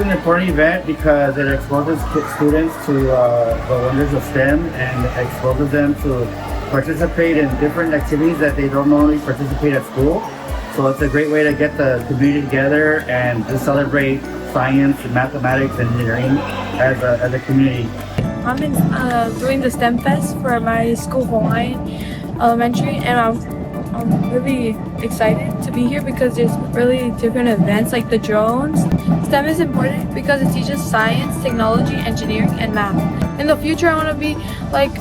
an important event because it exposes students to the wonders of STEM and exposes them to participate in different activities that they don't normally participate at school. So it's a great way to get the community together and to celebrate science and mathematics and engineering as a community. I'm doing the Stemfest for my school, Hawaiian Elementary, and I'm really excited to be here because there's really different events like the drones. STEM is important because it teaches science, technology, engineering, and math. In the future, I want to be like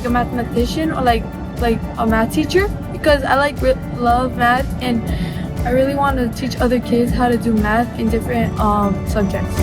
a mathematician or like a math teacher because I love math and I really want to teach other kids how to do math in different subjects.